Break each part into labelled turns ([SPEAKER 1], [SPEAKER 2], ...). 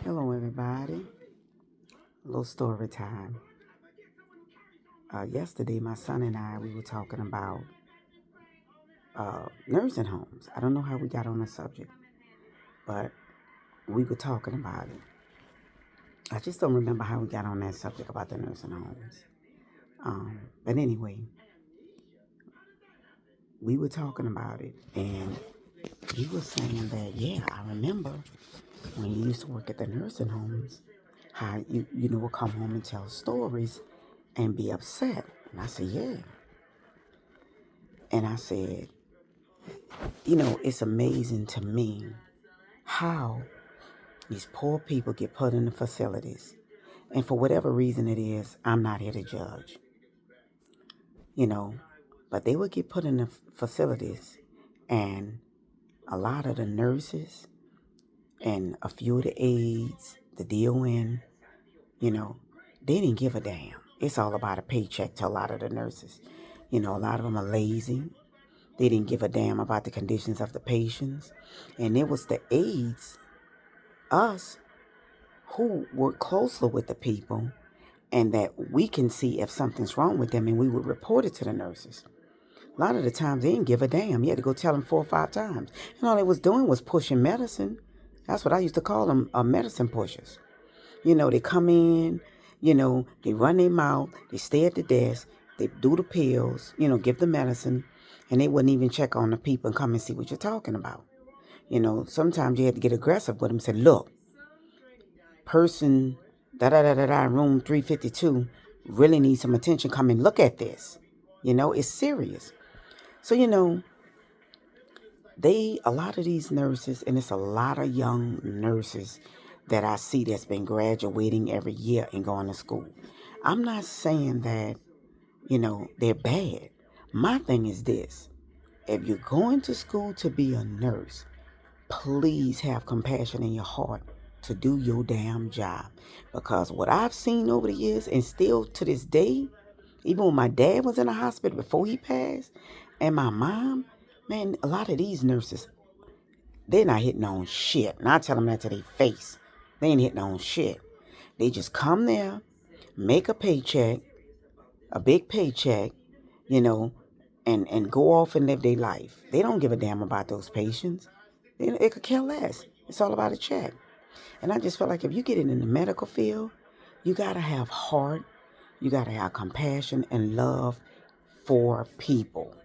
[SPEAKER 1] Hello, everybody. A little story time. Yesterday, my son and I we were talking about nursing homes. I don't know how we got on the subject, but we were talking about it. I just don't remember how we got on that subject about the nursing homes. But anyway, we were talking about it, and he was saying that I remember when you used to work at the nursing homes, how you would come home and tell stories and be upset. And I said, yeah. And I said, it's amazing to me how these poor people get put in the facilities. And for whatever reason it is, I'm not here to judge, you know, but they would get put in the facilities, and a lot of the nurses and a few of the aides, the DON, you know, they didn't give a damn. It's all about a paycheck to a lot of the nurses. A lot of them are lazy. They didn't give a damn about the conditions of the patients. And it was the aides, us, who work closer with the people, and that we can see if something's wrong with them, and we would report it to the nurses. A lot of the times they didn't give a damn. You had to go tell them 4 or 5 times. And all they was doing was pushing medicine. That's what I used to call them, medicine pushers. They come in, they run their mouth, they stay at the desk, they do the pills, give the medicine, and they wouldn't even check on the people and come and see what you're talking about. Sometimes you had to get aggressive with them and say, look, person da da da da da room 352 really needs some attention. Come and look at this. It's serious. So a lot of these nurses, and it's a lot of young nurses that I see that's been graduating every year and going to school. I'm not saying that they're bad. My thing is this: if you're going to school to be a nurse, please have compassion in your heart to do your damn job. Because what I've seen over the years, and still to this day, even when my dad was in the hospital before he passed, and my mom, man, a lot of these nurses, they're not hitting on shit. And I tell them that to their face. They ain't hitting on shit. They just come there, make a paycheck, a big paycheck, you know, and go off and live their life. They don't give a damn about those patients. It could care less. It's all about a check. And I just feel like if you get in the medical field, you got to have heart, you got to have compassion and love for people,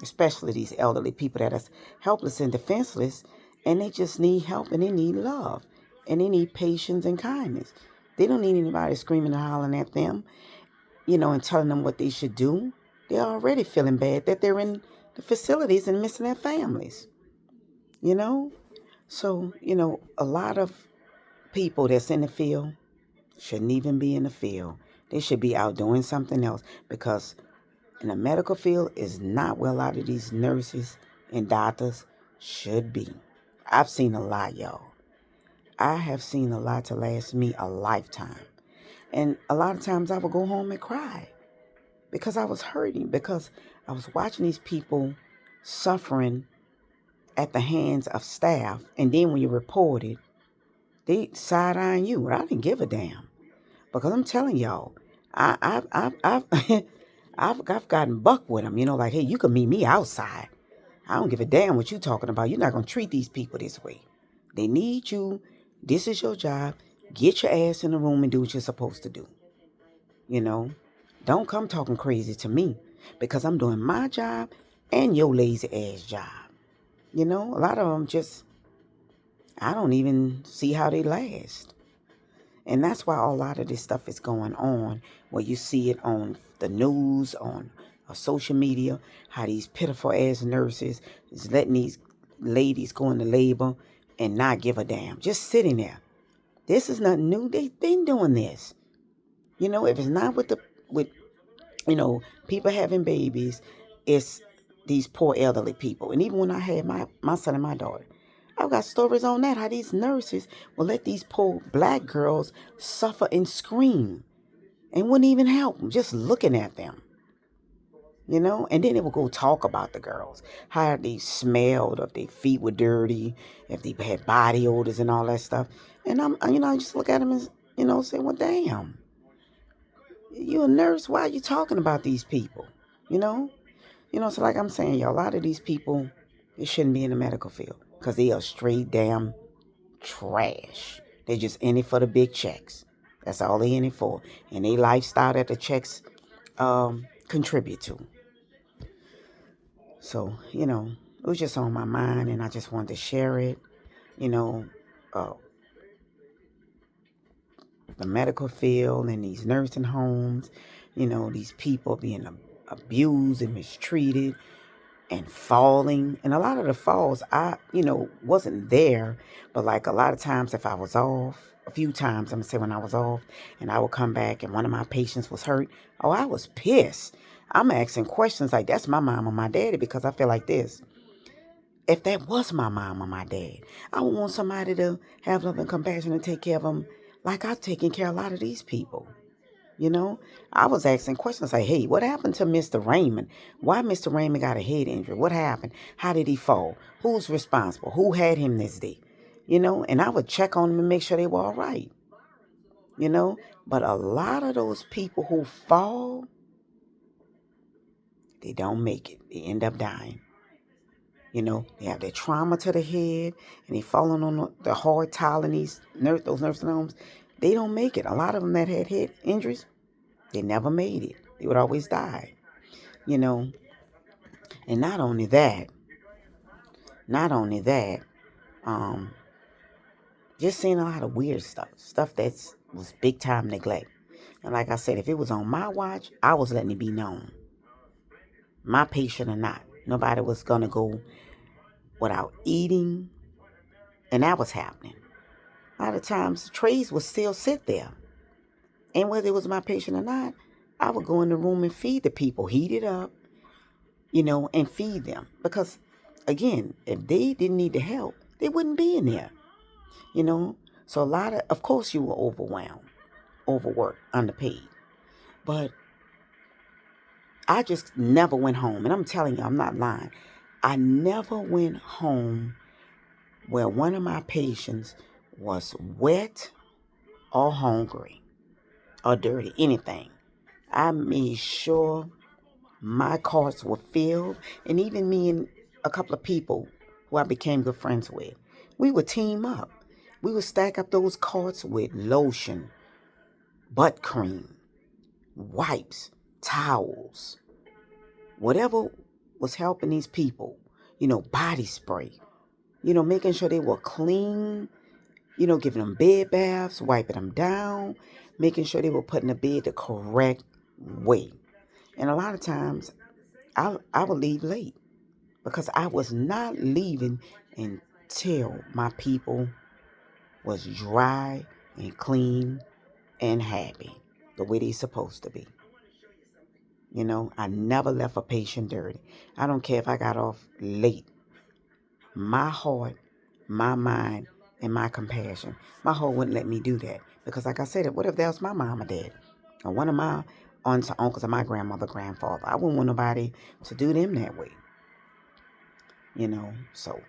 [SPEAKER 1] especially these elderly people that are helpless and defenseless, and they just need help and they need love and they need patience and kindness. They don't need anybody screaming and hollering at them, and telling them what they should do. They're already feeling bad that they're in the facilities and missing their families, you know? So, a lot of people that's in the field shouldn't even be in the field. They should be out doing something else, because in the medical field is not where a lot of these nurses and doctors should be. I've seen a lot, y'all. I have seen a lot to last me a lifetime. And a lot of times I would go home and cry because I was hurting, because I was watching these people suffering at the hands of staff. And then when you report it, they side-eyeing you. I didn't give a damn, because I'm telling y'all, I've I've gotten buck with them. Like, hey, you can meet me outside. I don't give a damn what you talking about. You're not gonna treat these people this way. They need you. This is your job. Get your ass in the room and do what you're supposed to do. You know, don't come talking crazy to me, because I'm doing my job and your lazy ass job. A lot of them just, I don't even see how they last. And that's why a lot of this stuff is going on, where you see it on the news, on social media, how these pitiful ass nurses is letting these ladies go into labor and not give a damn, just sitting there. This is nothing new. They've been doing this. If it's not with people having babies, it's these poor elderly people. And even when I had my son and my daughter, I've got stories on that, how these nurses will let these poor black girls suffer and scream and wouldn't even help them, just looking at them. And then they would go talk about the girls, how they smelled, if their feet were dirty, if they had body odors and all that stuff. And I just look at them and, say, well, damn, you a nurse? Why are you talking about these people? You know? So like I'm saying, y'all, a lot of these people, they shouldn't be in the medical field because they are straight damn trash. They're just in it for the big checks. That's all they in it for. And they lifestyle that the checks contribute to. So, it was just on my mind and I just wanted to share it. You know, uh, the medical field and these nursing homes, these people being abused and mistreated and falling. And a lot of the falls, I, wasn't there. But like a lot of times if I was off, a few times, I'm going to say when I was off and I would come back and one of my patients was hurt. Oh, I was pissed. I'm asking questions like, that's my mom or my daddy, because I feel like this. If that was my mom or my dad, I would want somebody to have love and compassion and take care of them like I've taken care of a lot of these people. I was asking questions like, hey, what happened to Mr. Raymond? Why Mr. Raymond got a head injury? What happened? How did he fall? Who's responsible? Who had him this day? And I would check on them and make sure they were all right. But a lot of those people who fall, they don't make it. They end up dying. They have their trauma to the head and they falling on the hard tile in those nursing homes. They don't make it. A lot of them that had head injuries, they never made it. They would always die. And not only that, um, just seeing a lot of weird stuff that was big time neglect. And like I said, if it was on my watch, I was letting it be known, my patient or not. Nobody was gonna go without eating, and that was happening. A lot of times, the trays would still sit there, and whether it was my patient or not, I would go in the room and feed the people, heat it up, and feed them. Because, again, if they didn't need the help, they wouldn't be in there, So of course you were overwhelmed, overworked, underpaid. But I just never went home. And I'm telling you, I'm not lying. I never went home where one of my patients was wet or hungry or dirty, anything. I made sure my carts were filled, and even me and a couple of people who I became good friends with, we would team up. We would stack up those carts with lotion, butt cream, wipes, towels, whatever was helping these people, body spray, making sure they were clean, giving them bed baths, wiping them down, making sure they were put in the bed the correct way. And a lot of times I would leave late because I was not leaving until my people was dry and clean and happy the way they supposed to be. I never left a patient dirty. I don't care if I got off late. My heart, my mind, and my compassion, my heart wouldn't let me do that. Because like I said, what if that was my mom or dad? Or one of my aunts or uncles or my grandmother, grandfather? I wouldn't want nobody to do them that way. So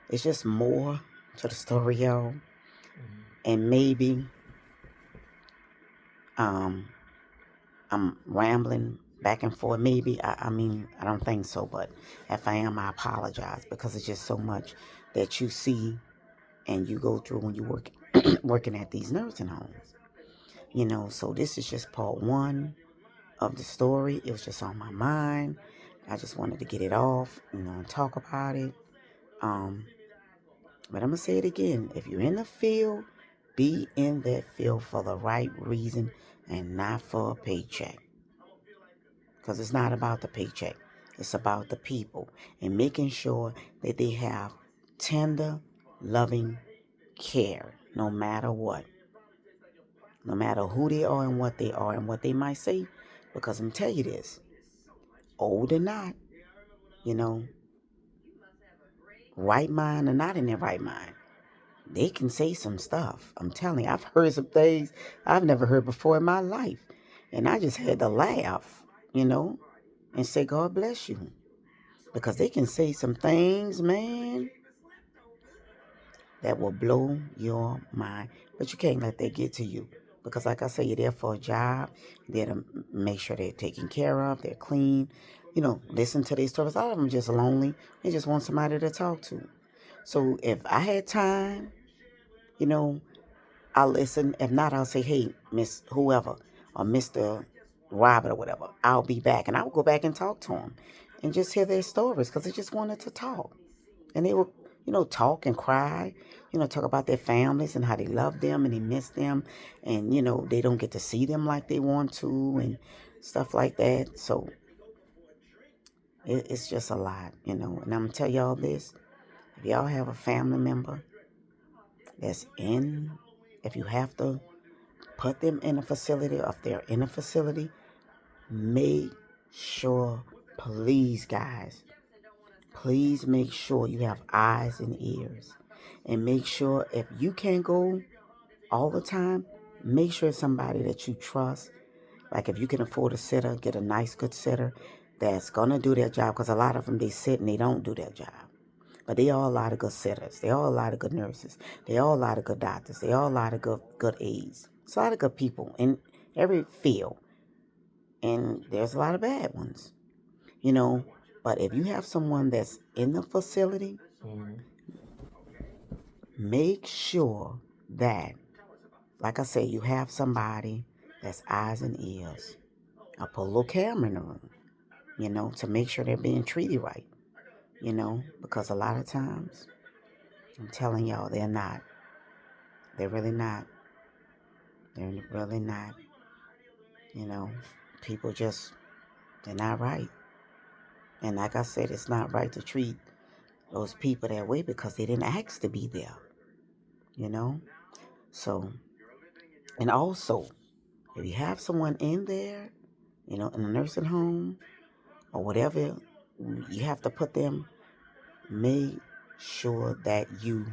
[SPEAKER 1] it's just more to the story, y'all. And maybe I'm rambling back and forth. Maybe, I mean, I don't think so. But if I am, I apologize, because it's just so much that you see and you go through when you working at these nursing homes. So this is just part one of the story. It was just on my mind. I just wanted to get it off, and talk about it. But I'm going to say it again. If you're in the field, be in that field for the right reason and not for a paycheck. Because it's not about the paycheck. It's about the people and making sure that they have tender, loving care no matter what. No matter who they are and what they might say. Because I'm telling you this, old or not, right mind or not in their right mind, they can say some stuff. I'm telling you, I've heard some things I've never heard before in my life. And I just had to laugh, and say, God bless you. Because they can say some things, man, that will blow your mind. But you can't let that get to you. Because like I say, you're there for a job. You're there to make sure they're taken care of, they're clean. Listen to these stories. A lot of them just lonely. They just want somebody to talk to. So if I had time, you know, I'll listen. If not, I'll say, hey, Miss whoever or Mr. Robert or whatever, I'll be back. And I'll go back and talk to them and just hear their stories because they just wanted to talk. And they will, talk and cry, talk about their families and how they love them and they miss them. And, they don't get to see them like they want to and stuff like that. So it's just a lot. And I'm going to tell y'all this. If y'all have a family member that's if you have to put them in a facility, or if they're in a facility, make sure, please, guys, please make sure you have eyes and ears. And make sure if you can't go all the time, make sure it's somebody that you trust. Like if you can afford a sitter, get a nice, good sitter that's going to do their job. Because a lot of them, they sit and they don't do their job. But they are a lot of good sitters. They are a lot of good nurses. They are a lot of good doctors. They are a lot of good aides. It's a lot of good people in every field. And there's a lot of bad ones, you know. But if you have someone that's in the facility, make sure that, like I say, you have somebody that's eyes and ears. I'll put a little camera in the room, to make sure they're being treated right, because a lot of times, I'm telling y'all, they're not. They're really not. They're really not. People just, they're not right. And like I said, it's not right to treat those people that way because they didn't ask to be there, you know? So, and also, if you have someone in there, in a nursing home or whatever, you have to put them, make sure that you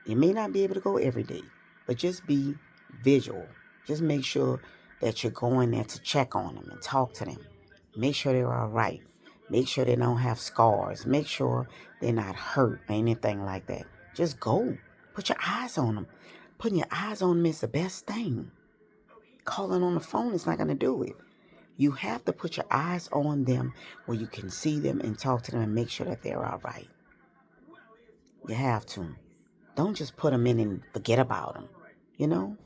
[SPEAKER 1] may not be able to go every day, but just be visual. Just make sure that you're going there to check on them and talk to them. Make sure they're all right. Make sure they don't have scars. Make sure they're not hurt or anything like that. Just go. Put your eyes on them. Putting your eyes on them is the best thing. Calling on the phone is not going to do it. You have to put your eyes on them where you can see them and talk to them and make sure that they're all right. You have to. Don't just put them in and forget about them.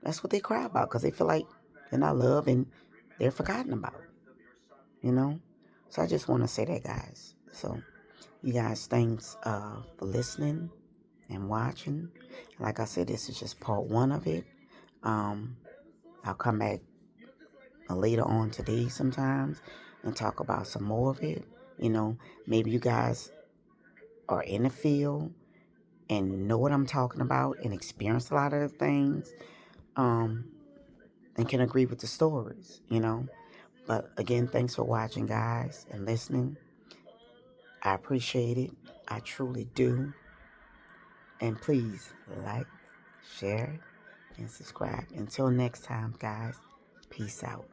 [SPEAKER 1] That's what they cry about because they feel like they're not loved and they're forgotten about. So I just want to say that, guys. So you guys, thanks for listening and watching. Like I said, this is just part one of it. I'll come back later on today sometimes and talk about some more of it. Maybe you guys are in the field and know what I'm talking about and experience a lot of the things, and can agree with the stories. But again, thanks for watching, guys, and listening. I appreciate it. I truly do. And please like, share, and subscribe. Until next time, guys, peace out.